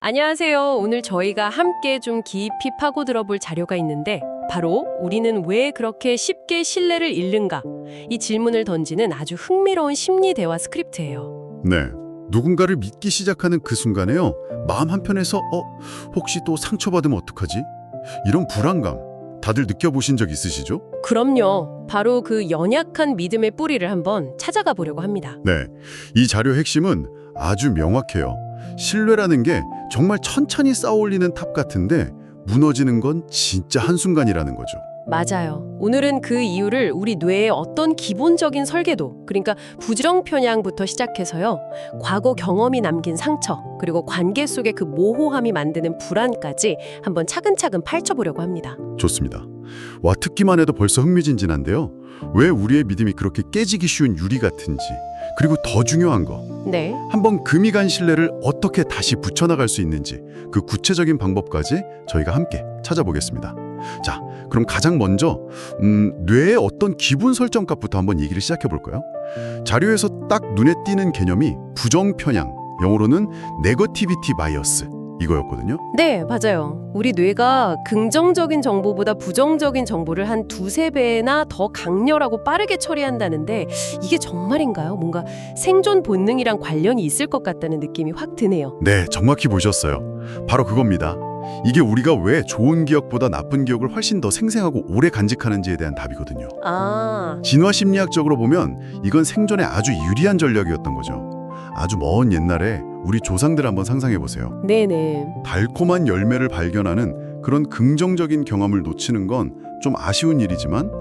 안녕하세요. 오늘 저희가 함께 좀 깊이 파고 들어볼 자료가 있는데 바로 우리는 왜 그렇게 쉽게 신뢰를 잃는가? 이 질문을 던지는 아주 흥미로운 심리 대화 스크립트예요. 네. 누군가를 믿기 시작하는 그 순간에요. 마음 한편에서 혹시 또 상처받으면 어떡하지? 이런 불안감 다들 느껴보신 적 있으시죠? 그럼요. 바로 그 연약한 믿음의 뿌리를 한번 찾아가 보려고 합니다. 네. 이 자료 핵심은 아주 명확해요. 신뢰라는 게 정말 천천히 쌓아올리는 탑 같은데 무너지는 건 진짜 한순간이라는 거죠. 맞아요. 오늘은 그 이유를 우리 뇌의 어떤 기본적인 설계도, 그러니까 부정 편향부터 시작해서요. 과거 경험이 남긴 상처, 그리고 관계 속의 그 모호함이 만드는 불안까지 한번 차근차근 파헤쳐보려고 합니다. 좋습니다. 와, 듣기만 해도 벌써 흥미진진한데요. 왜 우리의 믿음이 그렇게 깨지기 쉬운 유리 같은지, 그리고 더 중요한 거, 네. 한번 금이 간 신뢰를 어떻게 다시 붙여나갈 수 있는지 그 구체적인 방법까지 저희가 함께 찾아보겠습니다. 자, 그럼 가장 먼저 뇌의 어떤 기본 설정값부터 한번 얘기를 시작해 볼까요? 자료에서 딱 눈에 띄는 개념이 부정편향, 영어로는 네거티비티 바이어스 이거였거든요. 네, 맞아요. 우리 뇌가 긍정적인 정보보다 부정적인 정보를 한 두세 배나 더 강렬하고 빠르게 처리한다는데 이게 정말인가요? 뭔가 생존 본능이랑 관련이 있을 것 같다는 느낌이 확 드네요. 네, 정확히 보셨어요. 바로 그겁니다. 이게 우리가 왜 좋은 기억보다 나쁜 기억을 훨씬 더 생생하고 오래 간직하는지에 대한 답이거든요. 아, 진화 심리학적으로 보면 이건 생존에 아주 유리한 전략이었던 거죠. 아주 먼 옛날에 우리 조상들 한번 상상해 보세요. 네네. 달콤한 열매를 발견하는 그런 긍정적인 경험을 놓치는 건 좀 아쉬운 일이지만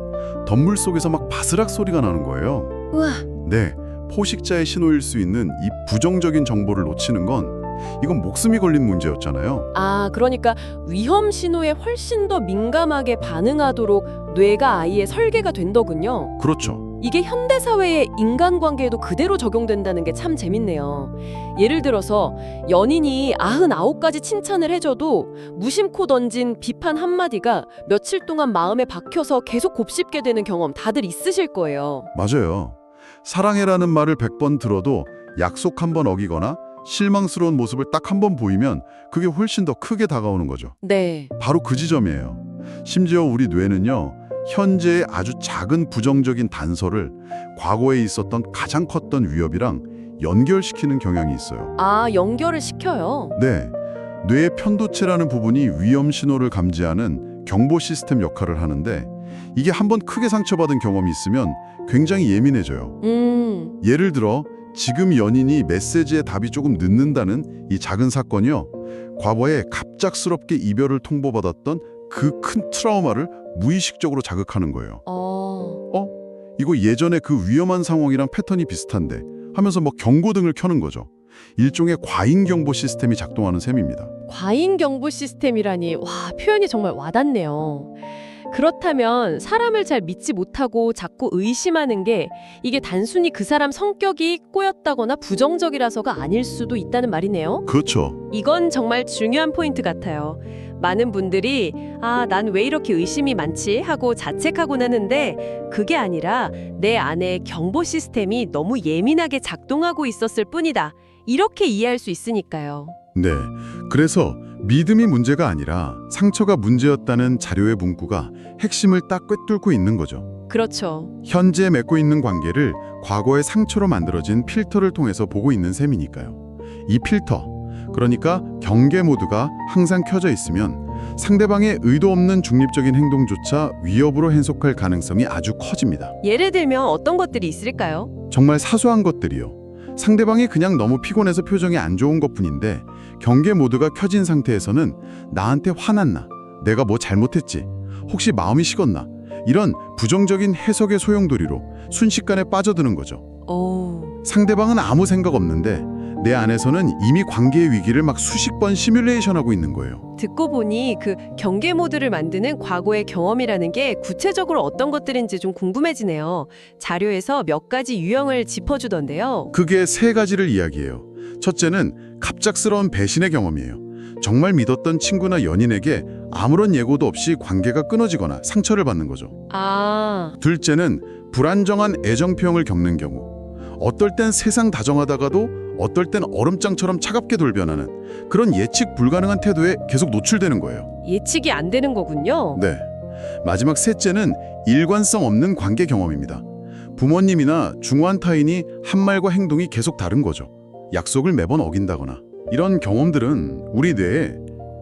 덤물 속에서 막 바스락 소리가 나는 거예요. 우와. 네, 포식자의 신호일 수 있는 이 부정적인 정보를 놓치는 건 이건 목숨이 걸린 문제였잖아요. 아, 그러니까 위험 신호에 훨씬 더 민감하게 반응하도록 뇌가 아예 설계가 된 거군요. 그렇죠. 이게 현대 사회의 인간관계에도 그대로 적용된다는 게 참 재밌네요. 예를 들어서 연인이 99가지 칭찬을 해줘도 무심코 던진 비판 한마디가 며칠 동안 마음에 박혀서 계속 곱씹게 되는 경험 다들 있으실 거예요. 맞아요. 사랑해라는 말을 100번 들어도 약속 한 번 어기거나 실망스러운 모습을 딱 한 번 보이면 그게 훨씬 더 크게 다가오는 거죠. 네. 바로 그 지점이에요. 심지어 우리 뇌는요, 현재의 아주 작은 부정적인 단서를 과거에 있었던 가장 컸던 위협이랑 연결시키는 경향이 있어요. 아, 연결을 시켜요. 네, 뇌의 편도체라는 부분이 위험 신호를 감지하는 경보 시스템 역할을 하는데 이게 한번 크게 상처받은 경험이 있으면 굉장히 예민해져요. 예를 들어 지금 연인이 메시지에 답이 조금 늦는다는 이 작은 사건이요, 과거에 갑작스럽게 이별을 통보받았던 그 큰 트라우마를 무의식적으로 자극하는 거예요. 이거 예전에 그 위험한 상황이랑 패턴이 비슷한데 하면서 뭐 경고등을 켜는 거죠. 일종의 과잉 경보 시스템이 작동하는 셈입니다. 과잉 경보 시스템이라니, 와, 표현이 정말 와닿네요. 그렇다면 사람을 잘 믿지 못하고 자꾸 의심하는 게 이게 단순히 그 사람 성격이 꼬였다거나 부정적이라서가 아닐 수도 있다는 말이네요. 그렇죠. 이건 정말 중요한 포인트 같아요. 많은 분들이 난 왜 이렇게 의심이 많지 하고 자책하곤 하는데 그게 아니라 내 안에 경보 시스템이 너무 예민하게 작동하고 있었을 뿐이다. 이렇게 이해할 수 있으니까요. 네, 그래서 믿음이 문제가 아니라 상처가 문제였다는 자료의 문구가 핵심을 딱 꿰뚫고 있는 거죠. 그렇죠. 현재 맺고 있는 관계를 과거의 상처로 만들어진 필터를 통해서 보고 있는 셈이니까요. 이 필터, 그러니까 경계 모드가 항상 켜져 있으면 상대방의 의도 없는 중립적인 행동조차 위협으로 해석할 가능성이 아주 커집니다. 예를 들면 어떤 것들이 있을까요? 정말 사소한 것들이요. 상대방이 그냥 너무 피곤해서 표정이 안 좋은 것뿐인데 경계 모드가 켜진 상태에서는 나한테 화났나? 내가 뭐 잘못했지? 혹시 마음이 식었나? 이런 부정적인 해석의 소용돌이로 순식간에 빠져드는 거죠. 오. 상대방은 아무 생각 없는데 내 안에서는 이미 관계의 위기를 막 수십 번 시뮬레이션하고 있는 거예요. 듣고 보니 그 경계 모드를 만드는 과거의 경험이라는 게 구체적으로 어떤 것들인지 좀 궁금해지네요. 자료에서 몇 가지 유형을 짚어주던데요. 그게 세 가지를 이야기해요. 첫째는 갑작스러운 배신의 경험이에요. 정말 믿었던 친구나 연인에게 아무런 예고도 없이 관계가 끊어지거나 상처를 받는 거죠. 아, 둘째는 불안정한 애정 표현을 겪는 경우. 어떨 땐 세상 다정하다가도 어떨 땐 얼음장처럼 차갑게 돌변하는 그런 예측 불가능한 태도에 계속 노출되는 거예요. 예측이 안 되는 거군요. 네. 마지막 셋째는 일관성 없는 관계 경험입니다. 부모님이나 중후한 타인이 한 말과 행동이 계속 다른 거죠. 약속을 매번 어긴다거나. 이런 경험들은 우리 뇌에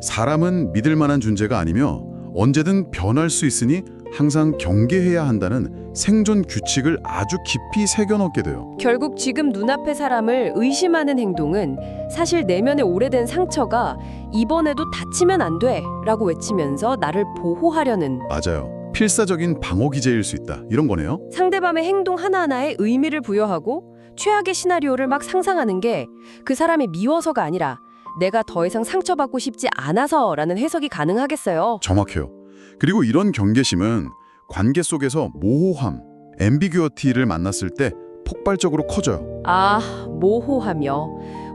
사람은 믿을 만한 존재가 아니며 언제든 변할 수 있으니 항상 경계해야 한다는 생존 규칙을 아주 깊이 새겨넣게 돼요. 결국 지금 눈앞의 사람을 의심하는 행동은 사실 내면의 오래된 상처가 이번에도 다치면 안 돼 라고 외치면서 나를 보호하려는, 맞아요. 필사적인 방어 기제일 수 있다. 이런 거네요. 상대방의 행동 하나하나에 의미를 부여하고 최악의 시나리오를 막 상상하는 게 그 사람이 미워서가 아니라 내가 더 이상 상처받고 싶지 않아서라는 해석이 가능하겠어요. 정확해요. 그리고 이런 경계심은 관계 속에서 모호함, 앰비규어티를 만났을 때 폭발적으로 커져요. 아, 모호하며.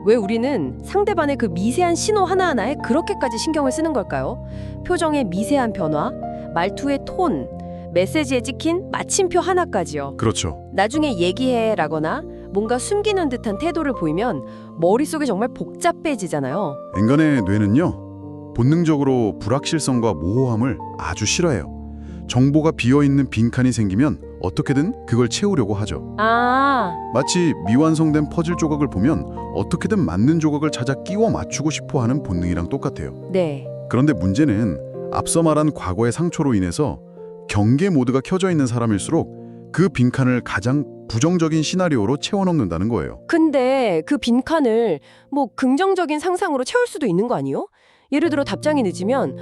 왜 우리는 상대방의 그 미세한 신호 하나하나에 그렇게까지 신경을 쓰는 걸까요? 표정의 미세한 변화, 말투의 톤, 메시지에 찍힌 마침표 하나까지요. 그렇죠. 나중에 얘기해라거나 뭔가 숨기는 듯한 태도를 보이면 머릿속이 정말 복잡해지잖아요. 인간의 뇌는요, 본능적으로 불확실성과 모호함을 아주 싫어해요. 정보가 비어있는 빈칸이 생기면 어떻게든 그걸 채우려고 하죠. 아, 마치 미완성된 퍼즐 조각을 보면 어떻게든 맞는 조각을 찾아 끼워 맞추고 싶어 하는 본능이랑 똑같아요. 네. 그런데 문제는 앞서 말한 과거의 상처로 인해서 경계 모드가 켜져 있는 사람일수록 그 빈칸을 가장 부정적인 시나리오로 채워넣는다는 거예요. 근데 그 빈칸을 뭐 긍정적인 상상으로 채울 수도 있는 거 아니요? 예를 들어 답장이 늦으면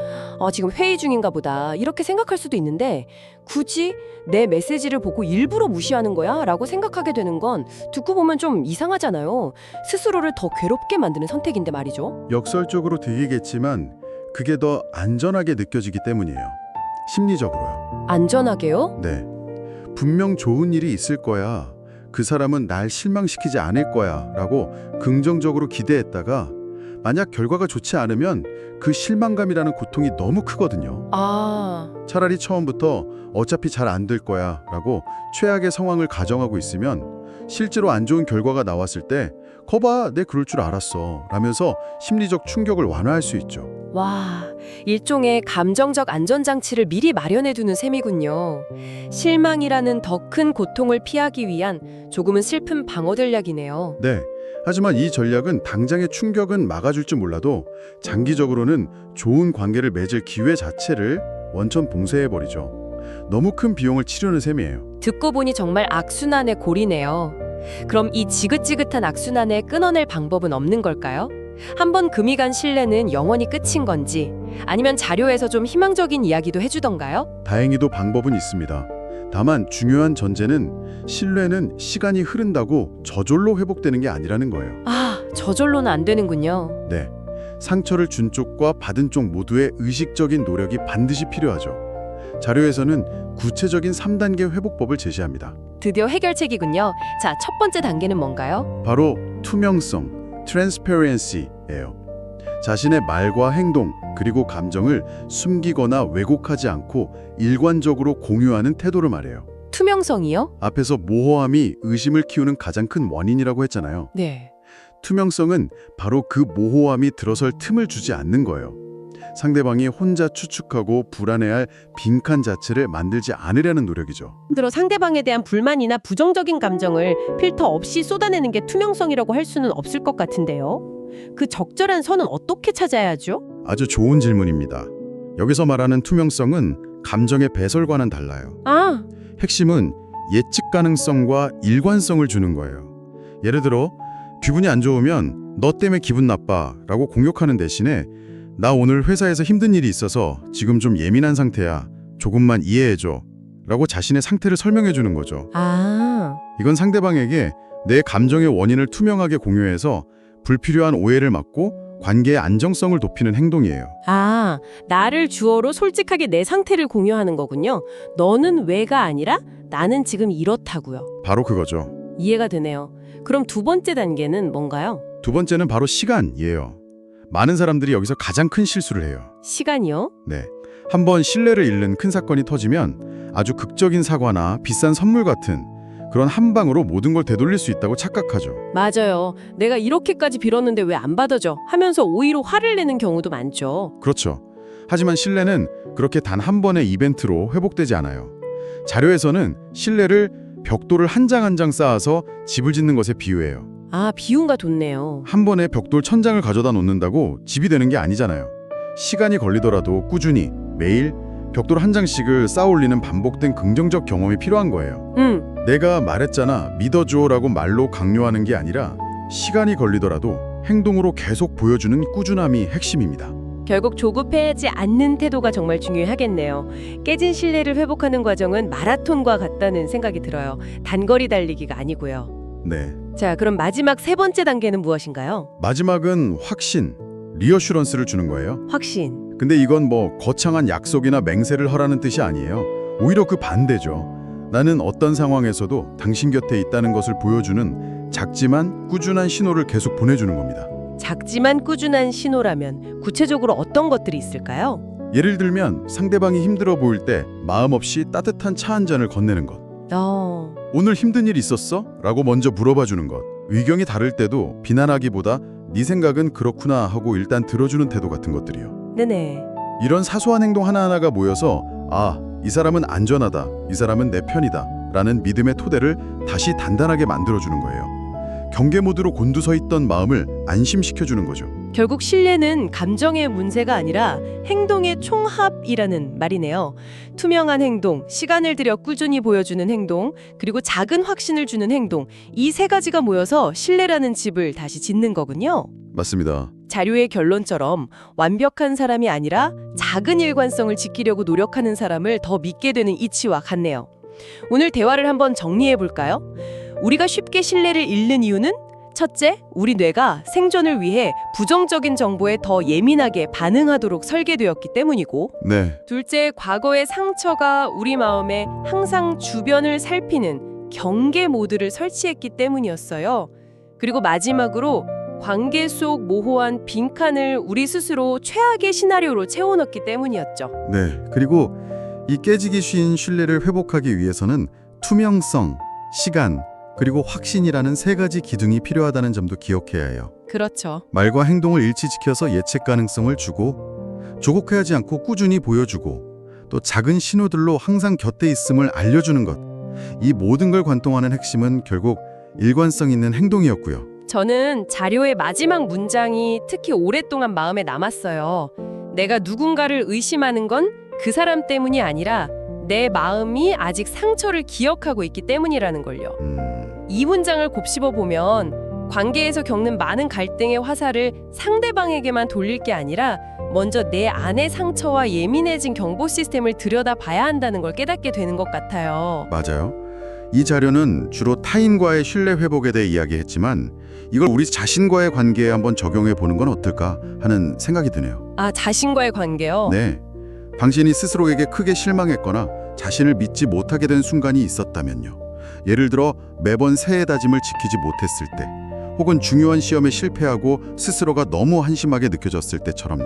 지금 회의 중인가 보다 이렇게 생각할 수도 있는데 굳이 내 메시지를 보고 일부러 무시하는 거야? 라고 생각하게 되는 건 듣고 보면 좀 이상하잖아요. 스스로를 더 괴롭게 만드는 선택인데 말이죠. 역설적으로 들리겠지만 그게 더 안전하게 느껴지기 때문이에요. 심리적으로요. 안전하게요? 네. 분명 좋은 일이 있을 거야. 그 사람은 날 실망시키지 않을 거야. 라고 긍정적으로 기대했다가 만약 결과가 좋지 않으면 그 실망감이라는 고통이 너무 크거든요. 아, 차라리 처음부터 어차피 잘 안 될 거야 라고 최악의 상황을 가정하고 있으면 실제로 안 좋은 결과가 나왔을 때 거봐, 내 그럴 줄 알았어 라면서 심리적 충격을 완화할 수 있죠. 와, 일종의 감정적 안전장치를 미리 마련해두는 셈이군요. 실망이라는 더 큰 고통을 피하기 위한 조금은 슬픈 방어 전략이네요. 네. 하지만 이 전략은 당장의 충격은 막아줄지 몰라도 장기적으로는 좋은 관계를 맺을 기회 자체를 원천 봉쇄해버리죠. 너무 큰 비용을 치르는 셈이에요. 듣고 보니 정말 악순환의 골이네요. 그럼 이 지긋지긋한 악순환에 끊어낼 방법은 없는 걸까요? 한번 금이 간 신뢰는 영원히 끝인 건지, 아니면 자료에서 좀 희망적인 이야기도 해주던가요? 다행히도 방법은 있습니다. 다만 중요한 전제는 신뢰는 시간이 흐른다고 저절로 회복되는 게 아니라는 거예요. 아, 저절로는 안 되는군요. 네. 상처를 준 쪽과 받은 쪽 모두의 의식적인 노력이 반드시 필요하죠. 자료에서는 구체적인 3단계 회복법을 제시합니다. 드디어 해결책이군요. 자, 첫 번째 단계는 뭔가요? 바로 투명성, transparency예요. 자신의 말과 행동, 그리고 감정을 숨기거나 왜곡하지 않고 일관적으로 공유하는 태도를 말해요. 투명성이요? 앞에서 모호함이 의심을 키우는 가장 큰 원인이라고 했잖아요. 네. 투명성은 바로 그 모호함이 들어설 틈을 주지 않는 거예요. 상대방이 혼자 추측하고 불안해할 빈칸 자체를 만들지 않으려는 노력이죠. 들어 상대방에 대한 불만이나 부정적인 감정을 필터 없이 쏟아내는 게 투명성이라고 할 수는 없을 것 같은데요. 그 적절한 선은 어떻게 찾아야 하죠? 아주 좋은 질문입니다. 여기서 말하는 투명성은 감정의 배설과는 달라요. 아, 핵심은 예측 가능성과 일관성을 주는 거예요. 예를 들어 기분이 안 좋으면 너 때문에 기분 나빠 라고 공격하는 대신에 나 오늘 회사에서 힘든 일이 있어서 지금 좀 예민한 상태야. 조금만 이해해줘 라고 자신의 상태를 설명해 주는 거죠. 이건 상대방에게 내 감정의 원인을 투명하게 공유해서 불필요한 오해를 막고 관계의 안정성을 높이는 행동이에요. 나를 주어로 솔직하게 내 상태를 공유하는 거군요. 너는 왜가 아니라 나는 지금 이렇다고요. 바로 그거죠. 이해가 되네요. 그럼 두 번째 단계는 뭔가요? 두 번째는 바로 시간이에요. 많은 사람들이 여기서 가장 큰 실수를 해요. 시간이요? 네. 한번 신뢰를 잃는 큰 사건이 터지면 아주 극적인 사과나 비싼 선물 같은 그런 한 방으로 모든 걸 되돌릴 수 있다고 착각하죠. 맞아요. 내가 이렇게까지 빌었는데 왜 안 받아줘? 하면서 오히려 화를 내는 경우도 많죠. 그렇죠. 하지만 신뢰는 그렇게 단 한 번의 이벤트로 회복되지 않아요. 자료에서는 신뢰를 벽돌을 한 장 한 장 쌓아서 집을 짓는 것에 비유해요. 아, 비유가 돋네요. 한 번에 벽돌 1000장을 가져다 놓는다고 집이 되는 게 아니잖아요. 시간이 걸리더라도 꾸준히 매일 벽돌 한 장씩을 쌓아 올리는 반복된 긍정적 경험이 필요한 거예요. 내가 말했잖아, 믿어줘라고 말로 강요하는 게 아니라 시간이 걸리더라도 행동으로 계속 보여주는 꾸준함이 핵심입니다. 결국 조급해하지 않는 태도가 정말 중요하겠네요. 깨진 신뢰를 회복하는 과정은 마라톤과 같다는 생각이 들어요. 단거리 달리기가 아니고요. 네. 자, 그럼 마지막 세 번째 단계는 무엇인가요? 마지막은 확신, 리어슈런스를 주는 거예요. 확신. 근데 이건 뭐 거창한 약속이나 맹세를 하라는 뜻이 아니에요. 오히려 그 반대죠. 나는 어떤 상황에서도 당신 곁에 있다는 것을 보여주는 작지만 꾸준한 신호를 계속 보내주는 겁니다. 작지만 꾸준한 신호라면 구체적으로 어떤 것들이 있을까요? 예를 들면 상대방이 힘들어 보일 때 마음 없이 따뜻한 차 한 잔을 건네는 것. 오늘 힘든 일 있었어? 라고 먼저 물어봐 주는 것. 의견이 다를 때도 비난하기보다 네 생각은 그렇구나 하고 일단 들어주는 태도 같은 것들이요. 네네. 이런 사소한 행동 하나하나가 모여서 아, 이 사람은 안전하다, 이 사람은 내 편이다 라는 믿음의 토대를 다시 단단하게 만들어주는 거예요. 경계 모드로 곤두서 있던 마음을 안심시켜주는 거죠. 결국 신뢰는 감정의 문제가 아니라 행동의 총합이라는 말이네요. 투명한 행동, 시간을 들여 꾸준히 보여주는 행동, 그리고 작은 확신을 주는 행동, 이 세 가지가 모여서 신뢰라는 집을 다시 짓는 거군요. 맞습니다. 자료의 결론처럼 완벽한 사람이 아니라 작은 일관성을 지키려고 노력하는 사람을 더 믿게 되는 이치와 같네요. 오늘 대화를 한번 정리해 볼까요? 우리가 쉽게 신뢰를 잃는 이유는 첫째, 우리 뇌가 생존을 위해 부정적인 정보에 더 예민하게 반응하도록 설계되었기 때문이고, 네, 둘째, 과거의 상처가 우리 마음에 항상 주변을 살피는 경계 모드를 설치했기 때문이었어요. 그리고 마지막으로 관계 속 모호한 빈칸을 우리 스스로 최악의 시나리오로 채워넣기 때문이었죠. 네. 그리고 이 깨지기 쉬운 신뢰를 회복하기 위해서는 투명성, 시간, 그리고 확신이라는 세 가지 기둥이 필요하다는 점도 기억해야 해요. 그렇죠. 말과 행동을 일치시켜서 예측 가능성을 주고 조급해하지 않고 꾸준히 보여주고 또 작은 신호들로 항상 곁에 있음을 알려주는 것. 이 모든 걸 관통하는 핵심은 결국 일관성 있는 행동이었고요. 저는 자료의 마지막 문장이 특히 오랫동안 마음에 남았어요. 내가 누군가를 의심하는 건 그 사람 때문이 아니라 내 마음이 아직 상처를 기억하고 있기 때문이라는 걸요. 이 문장을 곱씹어 보면 관계에서 겪는 많은 갈등의 화살을 상대방에게만 돌릴 게 아니라 먼저 내 안의 상처와 예민해진 경보 시스템을 들여다봐야 한다는 걸 깨닫게 되는 것 같아요. 맞아요. 이 자료는 주로 타인과의 신뢰 회복에 대해 이야기했지만 이걸 우리 자신과의 관계에 한번 적용해 보는 건 어떨까 하는 생각이 드네요. 아, 자신과의 관계요? 네. 당신이 스스로에게 크게 실망했거나 자신을 믿지 못하게 된 순간이 있었다면요. 예를 들어 매번 새해 다짐을 지키지 못했을 때 혹은 중요한 시험에 실패하고 스스로가 너무 한심하게 느껴졌을 때처럼요.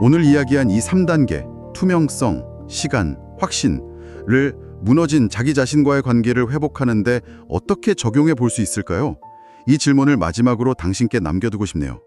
오늘 이야기한 이 3단계 투명성, 시간, 확신을 무너진 자기 자신과의 관계를 회복하는데 어떻게 적용해 볼 수 있을까요? 이 질문을 마지막으로 당신께 남겨두고 싶네요.